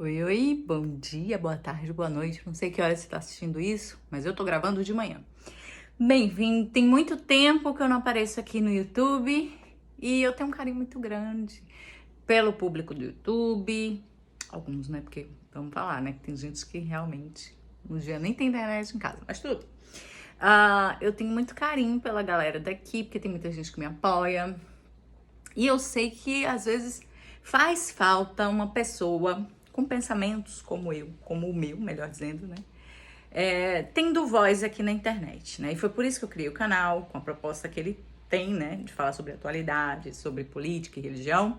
Oi, oi, bom dia, boa tarde, boa noite. Não sei que hora você está assistindo isso, mas eu tô gravando de manhã. Bem-vindo, tem muito tempo que eu não apareço aqui no YouTube e eu tenho um carinho muito grande pelo público do YouTube. Alguns, né? Porque vamos falar, né? Que tem gente que realmente um dia nem tem internet em casa, mas tudo. Eu tenho muito carinho pela galera daqui, porque tem muita gente que me apoia. E eu sei que às vezes faz falta uma pessoa com pensamentos como eu, como o meu, melhor dizendo, né? Tendo voz aqui na internet, né? E foi por isso que eu criei o canal, com a proposta que ele tem, né? De falar sobre atualidade, sobre política e religião.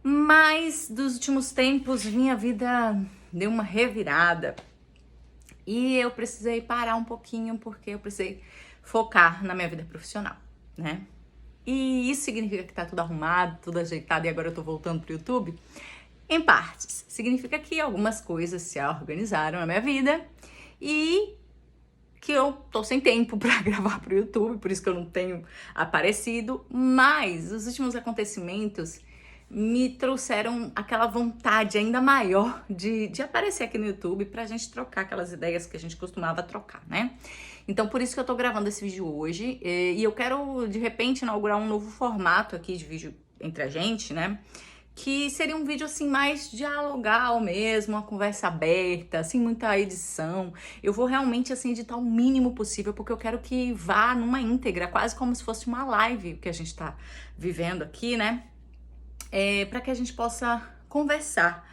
Mas dos últimos tempos, minha vida deu uma revirada e eu precisei parar um pouquinho porque eu precisei focar na minha vida profissional, né? E isso significa que tá tudo arrumado, tudo ajeitado e agora eu tô voltando pro YouTube? Em partes. Significa que algumas coisas se organizaram na minha vida e que eu tô sem tempo pra gravar pro YouTube, por isso que eu não tenho aparecido, mas os últimos acontecimentos me trouxeram aquela vontade ainda maior de aparecer aqui no YouTube pra gente trocar aquelas ideias que a gente costumava trocar, né? Então, por isso que eu tô gravando esse vídeo hoje e eu quero, de repente, inaugurar um novo formato aqui de vídeo entre a gente, né? Que seria um vídeo assim mais dialogal mesmo, uma conversa aberta, sem muita edição. Eu vou realmente assim editar o mínimo possível porque eu quero que vá numa íntegra, quase como se fosse uma live que a gente tá vivendo aqui, né? Para que a gente possa conversar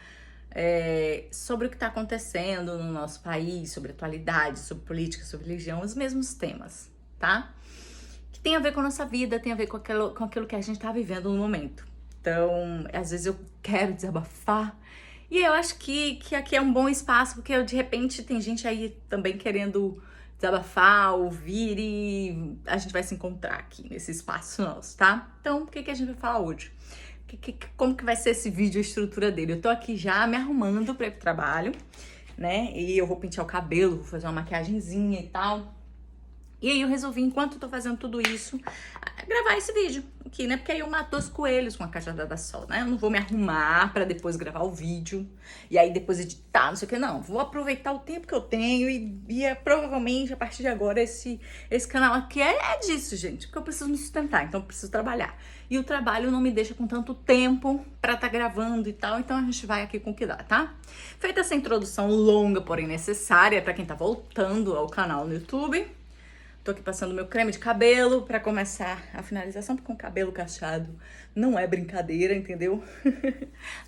sobre o que está acontecendo no nosso país, sobre atualidade, sobre política, sobre religião, os mesmos temas, tá? Que tem a ver com a nossa vida, tem a ver com aquilo que a gente está vivendo no momento. Então, às vezes eu quero desabafar. E eu acho que aqui é um bom espaço, porque de repente tem gente aí também querendo desabafar, ouvir e a gente vai se encontrar aqui nesse espaço nosso, tá? Então, o que a gente vai falar hoje? Como que vai ser esse vídeo, a estrutura dele? Eu tô aqui já me arrumando pra ir pro trabalho, né? E eu vou pentear o cabelo, vou fazer uma maquiagenzinha e tal. E aí eu resolvi, enquanto eu tô fazendo tudo isso, gravar esse vídeo aqui, né? Porque aí eu mato os coelhos com a cajadada só, né? Eu não vou me arrumar pra depois gravar o vídeo e aí depois editar, não sei o que, não. Vou aproveitar o tempo que eu tenho e provavelmente a partir de agora esse canal aqui é disso, gente. Porque eu preciso me sustentar, então eu preciso trabalhar. E o trabalho não me deixa com tanto tempo pra tá gravando e tal, então a gente vai aqui com o que dá, tá? Feita essa introdução longa, porém necessária pra quem tá voltando ao canal no YouTube. Tô aqui passando meu creme de cabelo pra começar a finalização, porque um cabelo cacheado não é brincadeira, entendeu?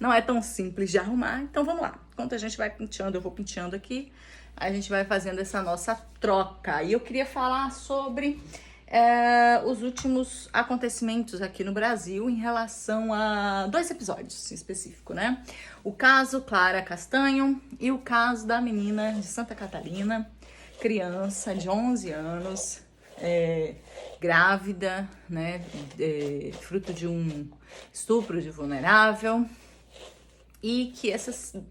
Não é tão simples de arrumar. Então vamos lá. Enquanto a gente vai penteando, eu vou penteando aqui, a gente vai fazendo essa nossa troca. E eu queria falar sobre os últimos acontecimentos aqui no Brasil em relação a dois episódios em específico, né? O caso Clara Castanho e o caso da menina de Santa Catarina, criança de 11 anos, grávida, né, fruto de um estupro de vulnerável, e que essa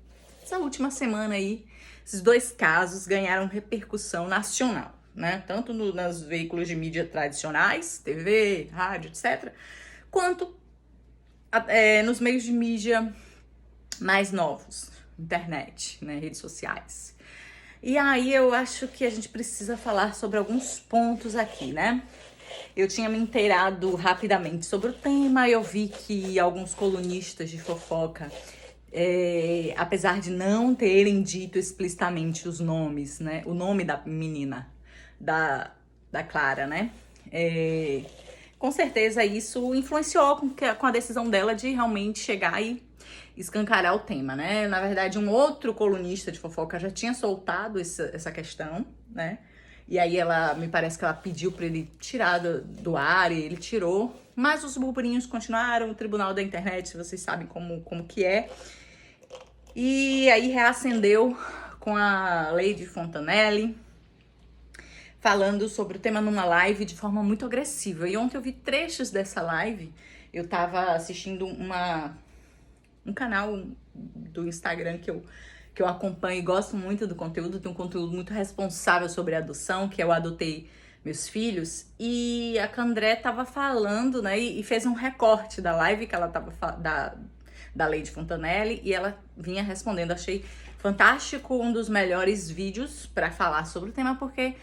última semana aí, esses dois casos ganharam repercussão nacional, né, tanto nos veículos de mídia tradicionais, TV, rádio, etc., quanto nos meios de mídia mais novos, internet, né, redes sociais. E aí eu acho que a gente precisa falar sobre alguns pontos aqui, né? Eu tinha me inteirado rapidamente sobre o tema e eu vi que alguns colunistas de fofoca, apesar de não terem dito explicitamente os nomes, né? O nome da menina, da Clara, né? Com certeza isso influenciou com a decisão dela de realmente chegar e escancarar o tema, né? Na verdade, um outro colunista de fofoca já tinha soltado essa questão, né? E aí me parece que ela pediu para ele tirar do ar e ele tirou. Mas os burburinhos continuaram, o tribunal da internet, vocês sabem como que é. E aí reacendeu com a Lady Fontanelli, falando sobre o tema numa live de forma muito agressiva. E ontem eu vi trechos dessa live, eu tava assistindo um canal do Instagram que eu acompanho e gosto muito do conteúdo, tem um conteúdo muito responsável sobre adoção, que eu adotei meus filhos, e a Candré tava falando, né, e fez um recorte da live que ela tava da Lady Fontanelle, e ela vinha respondendo. Achei fantástico, um dos melhores vídeos para falar sobre o tema, porque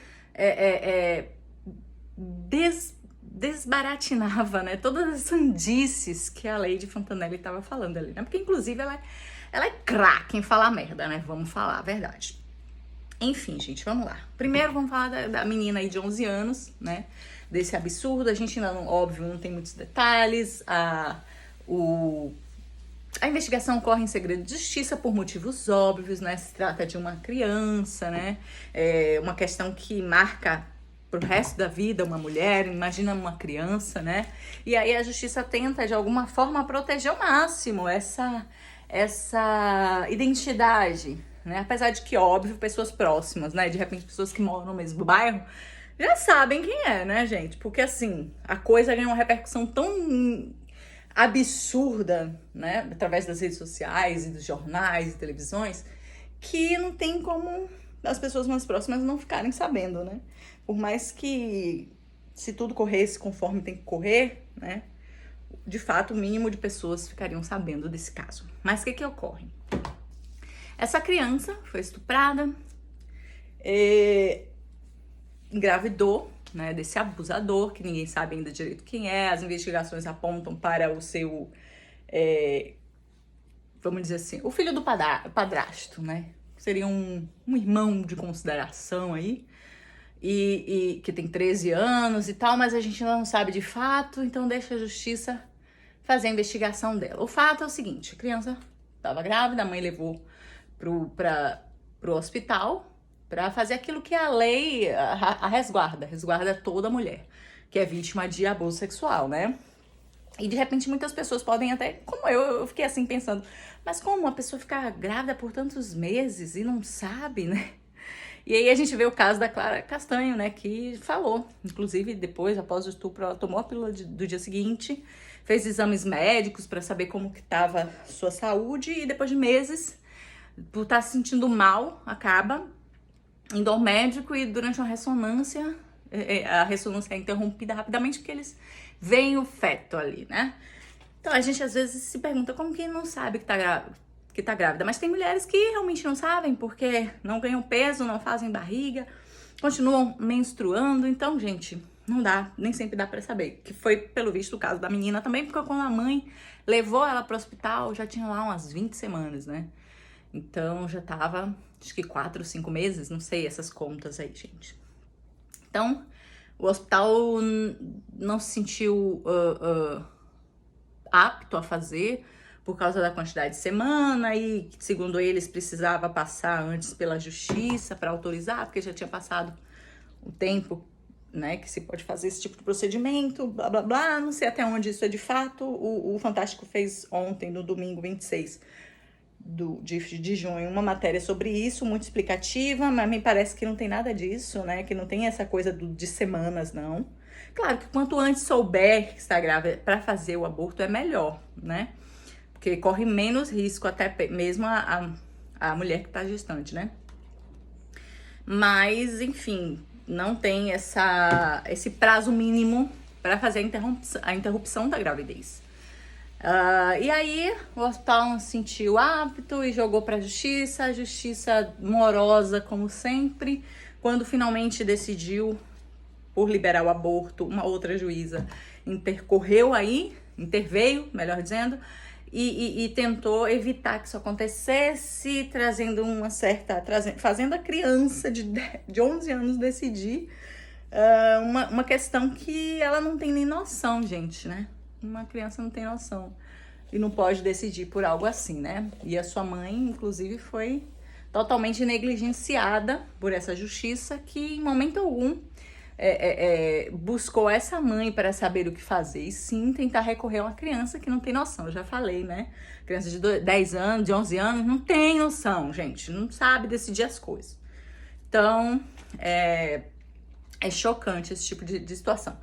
desbaratinava, né, todas as sandices que a Lady Fontanelle estava falando ali, né? Porque inclusive ela é craque em falar merda, né? Vamos falar a verdade. Enfim, gente, vamos lá. Primeiro vamos falar da menina aí de 11 anos, né? Desse absurdo. A gente ainda, óbvio, não tem muitos detalhes. A investigação ocorre em segredo de justiça por motivos óbvios, né? Se trata de uma criança, né? É uma questão que marca pro resto da vida uma mulher, imagina uma criança, né? E aí a justiça tenta, de alguma forma, proteger ao máximo essa identidade, né? Apesar de que, óbvio, pessoas próximas, né? De repente, pessoas que moram no mesmo bairro já sabem quem é, né, gente? Porque, assim, a coisa ganha uma repercussão tão absurda, né? Através das redes sociais e dos jornais e televisões, que não tem como as pessoas mais próximas não ficarem sabendo, né? Por mais que, se tudo corresse conforme tem que correr, né? De fato, o mínimo de pessoas ficariam sabendo desse caso. Mas o que ocorre? Essa criança foi estuprada, engravidou, né, desse abusador, que ninguém sabe ainda direito quem é. As investigações apontam para o seu, vamos dizer assim, o filho do padrasto, né? Seria um irmão de consideração aí, e que tem 13 anos e tal, mas a gente não sabe de fato, então deixa a justiça fazer a investigação dela. O fato é o seguinte: a criança estava grávida, a mãe levou pro hospital para fazer aquilo que a lei resguarda toda mulher que é vítima de abuso sexual, né? E de repente muitas pessoas podem até, como eu fiquei assim pensando, mas como uma pessoa ficar grávida por tantos meses e não sabe, né? E aí a gente vê o caso da Clara Castanho, né, que falou, inclusive depois, após o estupro, ela tomou a pílula do dia seguinte, fez exames médicos para saber como que estava sua saúde, e depois de meses, por estar se sentindo mal, acaba indo ao médico, e durante uma ressonância, a ressonância é interrompida rapidamente porque eles veem o feto ali, né? Então a gente às vezes se pergunta como que não sabe que tá grávida, mas tem mulheres que realmente não sabem porque não ganham peso, não fazem barriga, continuam menstruando. Então, gente, não dá, nem sempre dá pra saber, que foi pelo visto o caso da menina também, porque quando a mãe levou ela pro hospital, já tinha lá umas 20 semanas, né? Então já tava, acho que 4, 5 meses, não sei essas contas aí, gente. Então, o hospital não se sentiu apto a fazer por causa da quantidade de semana, e segundo eles precisava passar antes pela justiça para autorizar, porque já tinha passado o tempo, né, que se pode fazer esse tipo de procedimento, blá blá blá. Não sei até onde isso é de fato. O Fantástico fez ontem, no domingo 26 de junho, uma matéria sobre isso, muito explicativa, mas me parece que não tem nada disso, né? Que não tem essa coisa de semanas, não. Claro que quanto antes souber que está grávida para fazer o aborto é melhor, né? Porque corre menos risco, até mesmo a mulher que está gestante, né? Mas, enfim, não tem esse prazo mínimo para fazer a interrupção da gravidez. E aí o hospital sentiu apto e jogou para a justiça morosa como sempre. Quando finalmente decidiu por liberar o aborto, uma outra juíza interveio, melhor dizendo, e tentou evitar que isso acontecesse, fazendo a criança de 11 anos decidir uma questão que ela não tem nem noção, gente, né? Uma criança não tem noção e não pode decidir por algo assim, né? E a sua mãe, inclusive, foi totalmente negligenciada por essa justiça, que em momento algum buscou essa mãe para saber o que fazer, e sim tentar recorrer a uma criança que não tem noção. Eu já falei, né? Criança de 10 anos, de 11 anos, não tem noção, gente. Não sabe decidir as coisas. Então, é chocante esse tipo de situação.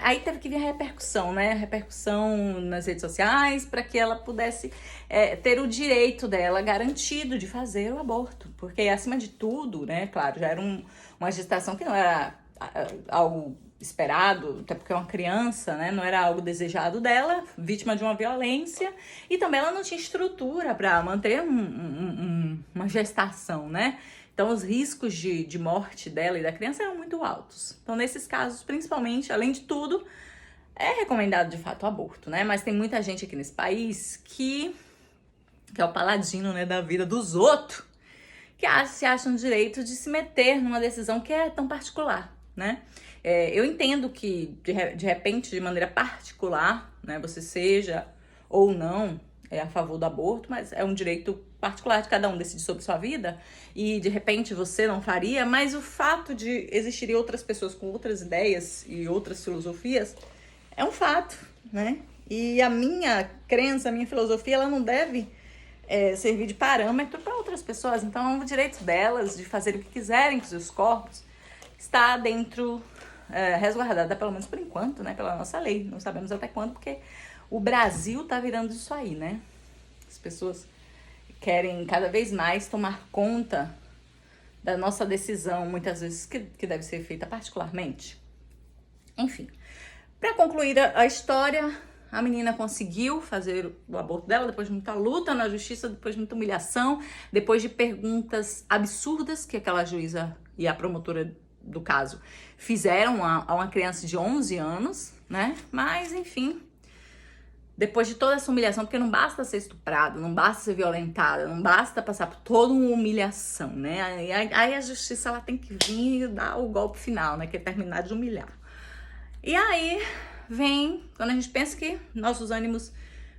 Aí teve que vir a repercussão, né? Repercussão nas redes sociais, para que ela pudesse ter o direito dela garantido de fazer o aborto. Porque, acima de tudo, né? Claro, já era uma gestação que não era algo esperado, até porque é uma criança, né? Não era algo desejado dela, vítima de uma violência, e também ela não tinha estrutura para manter uma gestação, né? Então, os riscos de morte dela e da criança eram muito altos. Então, nesses casos, principalmente, além de tudo, é recomendado de fato o aborto, né? Mas tem muita gente aqui nesse país que é o paladino, né, da vida dos outros, que se acham no direito de se meter numa decisão que é tão particular, né? Eu entendo que, de repente, de maneira particular, né, você seja ou não a favor do aborto, mas é um direito particular de cada um decidir sobre sua vida, e de repente você não faria, mas o fato de existirem outras pessoas com outras ideias e outras filosofias é um fato, né? E a minha crença, a minha filosofia, ela não deve servir de parâmetro para outras pessoas. Então, o direito delas de fazer o que quiserem com seus corpos está dentro, resguardada, pelo menos por enquanto, né, pela nossa lei. Não sabemos até quando, porque o Brasil tá virando isso aí, né? As pessoas querem cada vez mais tomar conta da nossa decisão, muitas vezes que deve ser feita particularmente. Enfim, para concluir a história, a menina conseguiu fazer o aborto dela depois de muita luta na justiça, depois de muita humilhação, depois de perguntas absurdas que aquela juíza e a promotora do caso fizeram a uma criança de 11 anos, né? Mas, enfim, depois de toda essa humilhação, porque não basta ser estuprado, não basta ser violentada, não basta passar por toda uma humilhação, né? Aí a justiça ela tem que vir e dar o golpe final, né? Que é terminar de humilhar. E aí vem, quando a gente pensa que nossos ânimos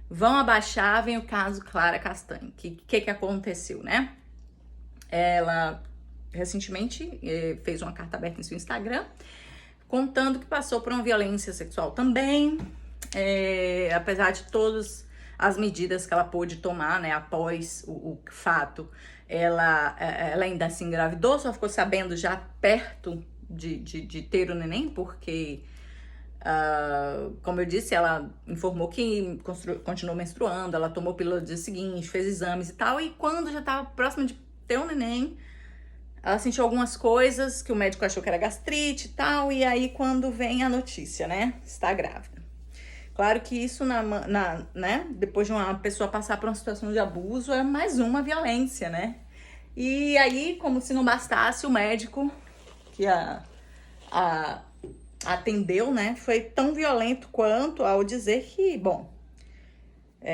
vão abaixar, vem o caso Clara Castanho. Que aconteceu, né? Ela recentemente fez uma carta aberta em seu Instagram, contando que passou por uma violência sexual também, apesar de todas as medidas que ela pôde tomar, né, após o fato, ela ainda se engravidou, só ficou sabendo já perto de ter o neném, porque, como eu disse, ela informou que continuou menstruando, ela tomou pílula no dia seguinte, fez exames e tal, e quando já estava próxima de ter um neném, ela sentiu algumas coisas que o médico achou que era gastrite e tal, e aí quando vem a notícia, né, está grávida. Claro que isso, né, depois de uma pessoa passar por uma situação de abuso, é mais uma violência, né? E aí, como se não bastasse, o médico que a atendeu, né, foi tão violento quanto ao dizer que, bom,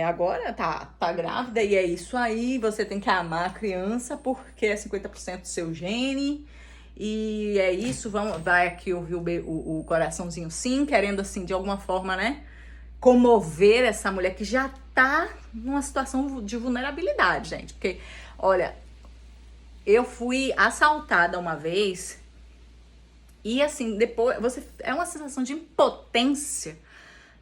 agora tá grávida e é isso aí, você tem que amar a criança porque é 50% do seu gene, e é isso, vai aqui ouvir o coraçãozinho sim, querendo assim, de alguma forma, né, comover essa mulher que já tá numa situação de vulnerabilidade, gente. Porque, olha, eu fui assaltada uma vez e assim, depois é uma sensação de impotência,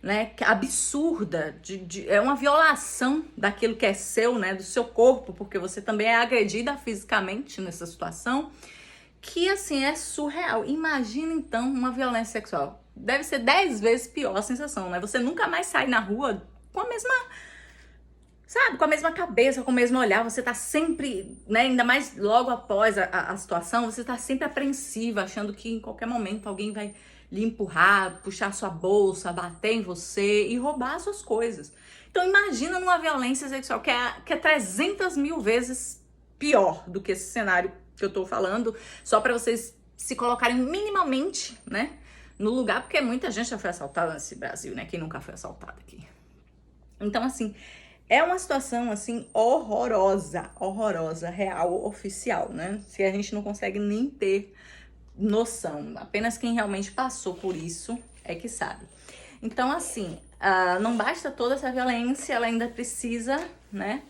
né, absurda, é uma violação daquilo que é seu, né, do seu corpo, porque você também é agredida fisicamente nessa situação, que assim, é surreal. Imagina então uma violência sexual. Deve ser 10 vezes pior a sensação, né? Você nunca mais sai na rua com a mesma, sabe, com a mesma cabeça, com o mesmo olhar. Você tá sempre, né, ainda mais logo após a situação, você tá sempre apreensiva, achando que em qualquer momento alguém vai lhe empurrar, puxar sua bolsa, bater em você e roubar suas coisas. Então imagina numa violência sexual que é 300 mil vezes pior do que esse cenário que eu tô falando, só para vocês se colocarem minimamente, né, no lugar, porque muita gente já foi assaltada nesse Brasil, né? Quem nunca foi assaltado aqui? Então, assim, é uma situação, assim, horrorosa, real, oficial, né? Se a gente não consegue nem ter noção, apenas quem realmente passou por isso é que sabe. Então, assim, não basta toda essa violência, ela ainda precisa, né,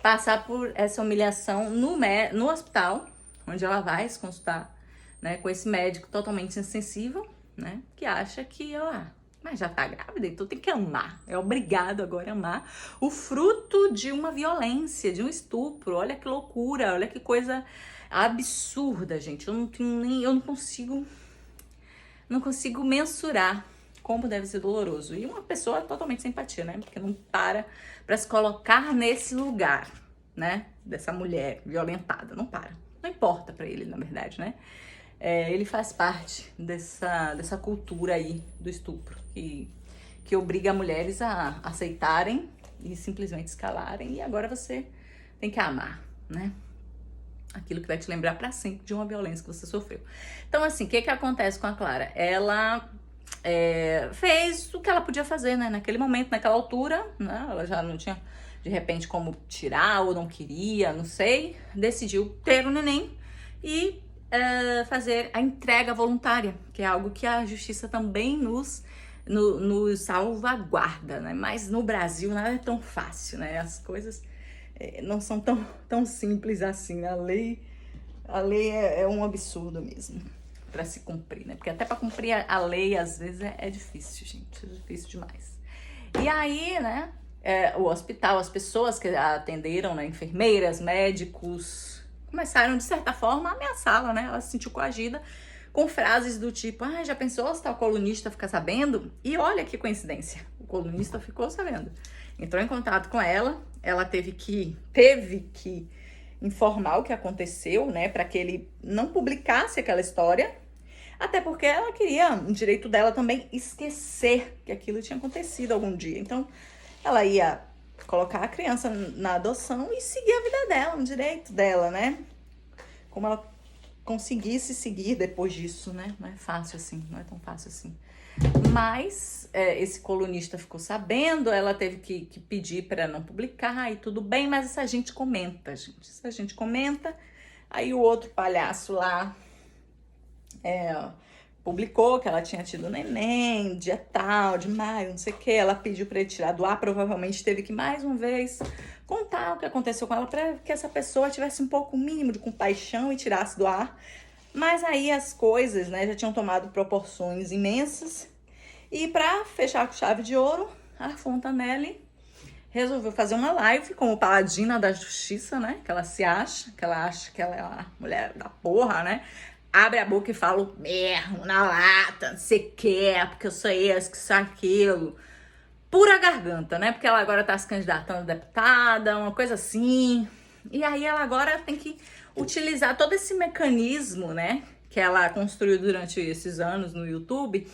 passar por essa humilhação no hospital, onde ela vai se consultar, né, com esse médico totalmente insensível, né, que acha que ela, mas já tá grávida, então tem que amar, é obrigado agora a amar o fruto de uma violência, de um estupro. Olha que loucura, olha que coisa absurda, gente. Eu não consigo mensurar como deve ser doloroso. E uma pessoa totalmente sem empatia, né, porque não para se colocar nesse lugar, né, dessa mulher violentada, não importa pra ele, na verdade, né. ele faz parte dessa cultura aí do estupro, que obriga mulheres a aceitarem e simplesmente escalarem, e agora você tem que amar, né? Aquilo que vai te lembrar pra sempre de uma violência que você sofreu. Então, assim, o que acontece com a Clara? Ela fez o que ela podia fazer, né? Naquele momento, naquela altura, né? Ela já não tinha, de repente, como tirar ou não queria, não sei. Decidiu ter o neném e fazer a entrega voluntária, que é algo que a justiça também nos salvaguarda, né? Mas no Brasil nada é tão fácil, né? As coisas não são tão simples assim. A lei é um absurdo mesmo para se cumprir, né? Porque até para cumprir a lei às vezes é difícil, gente, é difícil demais. E aí, né? O hospital, as pessoas que a atenderam, né? Enfermeiras, médicos, começaram de certa forma a ameaçá-la, né? Ela se sentiu coagida com frases do tipo: já pensou se tal colunista ficar sabendo? E olha que coincidência, o colunista ficou sabendo. Entrou em contato com ela, ela teve que informar o que aconteceu, né, para que ele não publicasse aquela história, até porque ela queria, um direito dela também, esquecer que aquilo tinha acontecido algum dia. Então, ela ia colocar a criança na adoção e seguir a vida dela, um direito dela, né? Como ela conseguisse seguir depois disso, né? Não é fácil assim, não é tão fácil assim. Mas esse colunista ficou sabendo, ela teve que pedir para não publicar e tudo bem, mas isso a gente comenta, gente. Isso a gente comenta. Aí o outro palhaço lá publicou que ela tinha tido neném, dia tal, de maio, não sei o que. Ela pediu para ele tirar do ar, provavelmente teve que mais uma vez contar o que aconteceu com ela para que essa pessoa tivesse um pouco mínimo de compaixão e tirasse do ar. Mas aí as coisas, né, já tinham tomado proporções imensas. E para fechar com chave de ouro, a Fontanelle resolveu fazer uma live como paladina da justiça, né? Que ela acha que ela é a mulher da porra, né? Abre a boca e fala mesmo, na lata, não sei o que, porque eu sou esse, que sou aquilo. Pura garganta, né? Porque ela agora tá se candidatando a deputada, uma coisa assim. E aí ela agora tem que utilizar todo esse mecanismo, né? Que ela construiu durante esses anos no YouTube,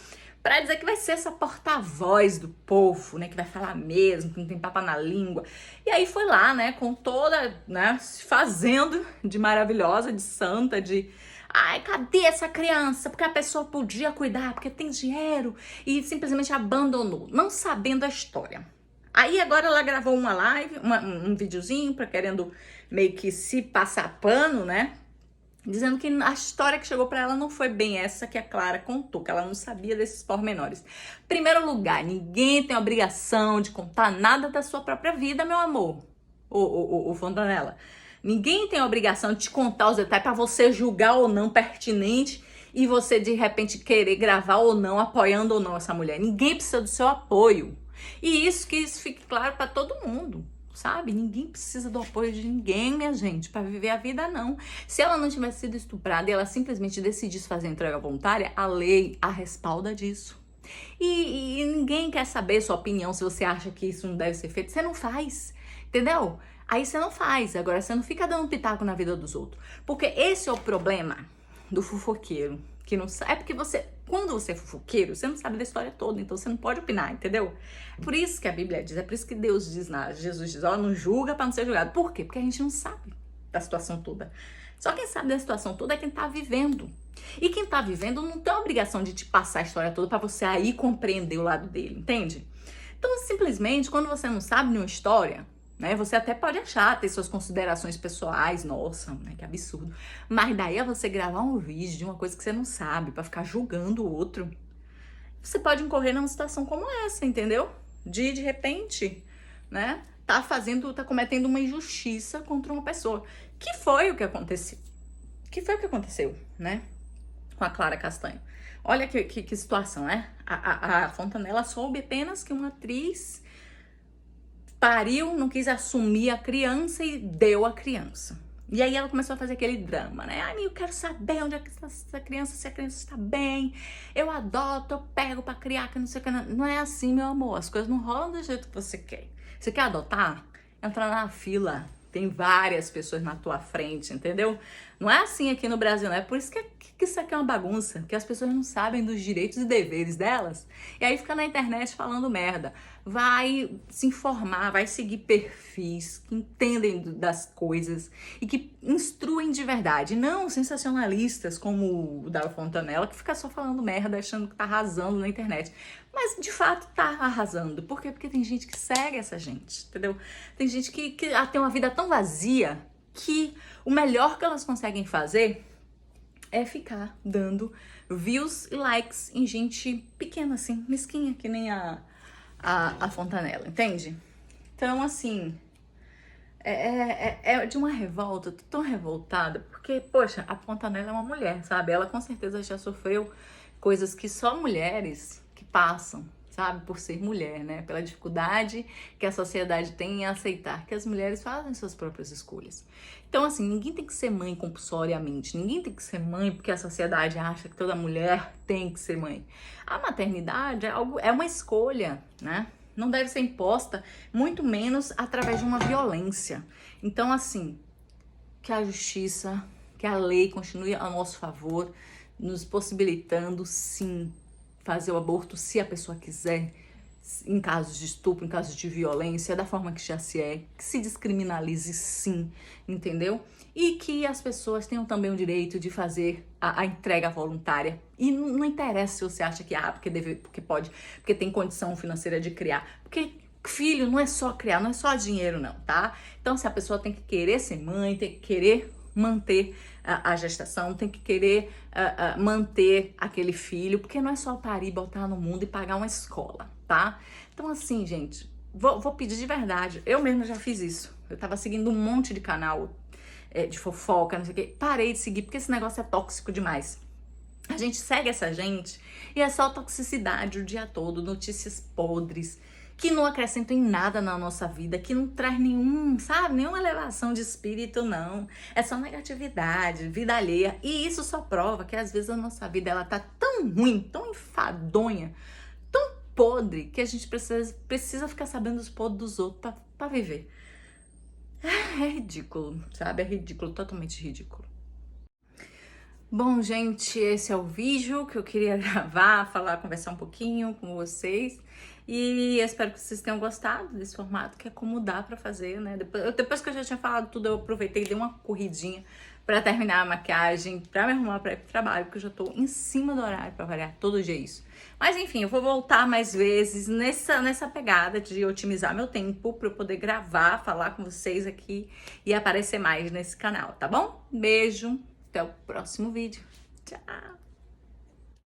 para dizer que vai ser essa porta-voz do povo, né? Que vai falar mesmo, que não tem papo na língua. E aí foi lá, né? Com toda, né? Se fazendo de maravilhosa, de santa, de... Ai, cadê essa criança? Porque a pessoa podia cuidar, porque tem dinheiro. E simplesmente abandonou, não sabendo a história. Aí agora ela gravou uma live, um videozinho, pra querendo meio que se passar pano, né? Dizendo que a história que chegou pra ela não foi bem essa que a Clara contou, que ela não sabia desses pormenores. Primeiro lugar, ninguém tem obrigação de contar nada da sua própria vida, meu amor. O Fontanella. Ninguém tem a obrigação de te contar os detalhes para você julgar ou não pertinente e você de repente querer gravar ou não, apoiando ou não essa mulher. Ninguém precisa do seu apoio. E isso fique claro para todo mundo, sabe? Ninguém precisa do apoio de ninguém, minha gente, para viver a vida, não. Se ela não tivesse sido estuprada e ela simplesmente decidisse fazer entrega voluntária, a lei a respalda disso. E ninguém quer saber sua opinião, se você acha que isso não deve ser feito, você não faz, entendeu? Aí você não faz, agora você não fica dando pitaco na vida dos outros. Porque esse é o problema do fofoqueiro, que não sabe. É porque quando você é fofoqueiro, você não sabe da história toda, então você não pode opinar, entendeu? Por isso que a Bíblia diz, é por isso que Deus diz, Jesus diz, não julga para não ser julgado. Por quê? Porque a gente não sabe da situação toda. Só quem sabe da situação toda é quem tá vivendo. E quem tá vivendo não tem a obrigação de te passar a história toda para você aí compreender o lado dele, entende? Então, simplesmente, quando você não sabe de uma história, né, você até pode achar, ter suas considerações pessoais, nossa, né, que absurdo. Mas daí é você gravar um vídeo de uma coisa que você não sabe, pra ficar julgando o outro. Você pode incorrer numa situação como essa, entendeu? De repente, né, tá cometendo uma injustiça contra uma pessoa. Que foi o que aconteceu? Né? Com a Clara Castanho. Olha que situação, né? A Fontanella soube apenas que uma atriz pariu, não quis assumir a criança e deu a criança. E aí ela começou a fazer aquele drama, né? Ai, eu quero saber onde é que está essa criança, se a criança está bem. Eu adoto, eu pego pra criar, que não sei o que. Não é assim, meu amor. As coisas não rolam do jeito que você quer. Você quer adotar? Entra na fila. Tem várias pessoas na tua frente, entendeu? Não é assim aqui no Brasil, não. É por isso que isso aqui é uma bagunça, que as pessoas não sabem dos direitos e deveres delas. E aí fica na internet falando merda. Vai se informar, vai seguir perfis que entendem das coisas e que instruem de verdade. Não sensacionalistas como o da Fontanella, que fica só falando merda, achando que tá arrasando na internet. Mas de fato tá arrasando. Por quê? Porque tem gente que segue essa gente, entendeu? Tem gente que tem uma vida tão vazia que o melhor que elas conseguem fazer é ficar dando views e likes em gente pequena assim, mesquinha, que nem a Fontanella, entende? Então, assim, é de uma revolta, eu tô tão revoltada, porque, poxa, a Fontanella é uma mulher, sabe? Ela com certeza já sofreu coisas que só mulheres que passam, sabe? Por ser mulher, né? Pela dificuldade que a sociedade tem em aceitar que as mulheres fazem suas próprias escolhas. Então, assim, ninguém tem que ser mãe compulsoriamente, ninguém tem que ser mãe porque a sociedade acha que toda mulher tem que ser mãe. A maternidade é uma escolha, né? Não deve ser imposta, muito menos através de uma violência. Então, assim, que a justiça, que a lei continue a nosso favor, nos possibilitando, sim, fazer o aborto se a pessoa quiser, em casos de estupro, em casos de violência, da forma que já se é, que se descriminalize, sim, entendeu? E que as pessoas tenham também o direito de fazer a entrega voluntária. E não interessa se você acha que porque pode, porque tem condição financeira de criar. Porque filho não é só criar, não é só dinheiro não, tá? Então se a pessoa tem que querer ser mãe, tem que querer manter a gestação, tem que querer manter aquele filho, porque não é só parir, botar no mundo e pagar uma escola, tá? Então assim, gente, vou pedir de verdade, eu mesma já fiz isso. Eu tava seguindo um monte de canal de fofoca, não sei o quê. Parei de seguir porque esse negócio é tóxico demais. A gente segue essa gente e é só toxicidade o dia todo, notícias podres, que não acrescentam em nada na nossa vida, que não traz nenhuma elevação de espírito, não. É só negatividade, vida alheia. E isso só prova que às vezes a nossa vida ela tá tão ruim, tão enfadonha, tão podre, que a gente precisa ficar sabendo dos podres dos outros pra viver. É ridículo, sabe? É ridículo, totalmente ridículo. Bom, gente, esse é o vídeo que eu queria gravar, conversar um pouquinho com vocês. E eu espero que vocês tenham gostado desse formato, que é como dá pra fazer, né? Depois que eu já tinha falado tudo, eu aproveitei e dei uma corridinha pra terminar a maquiagem, pra me arrumar pra ir pro trabalho, porque eu já tô em cima do horário pra variar, todo dia isso. Mas enfim, eu vou voltar mais vezes nessa pegada de otimizar meu tempo pra eu poder gravar, falar com vocês aqui e aparecer mais nesse canal, tá bom? Beijo, até o próximo vídeo. Tchau!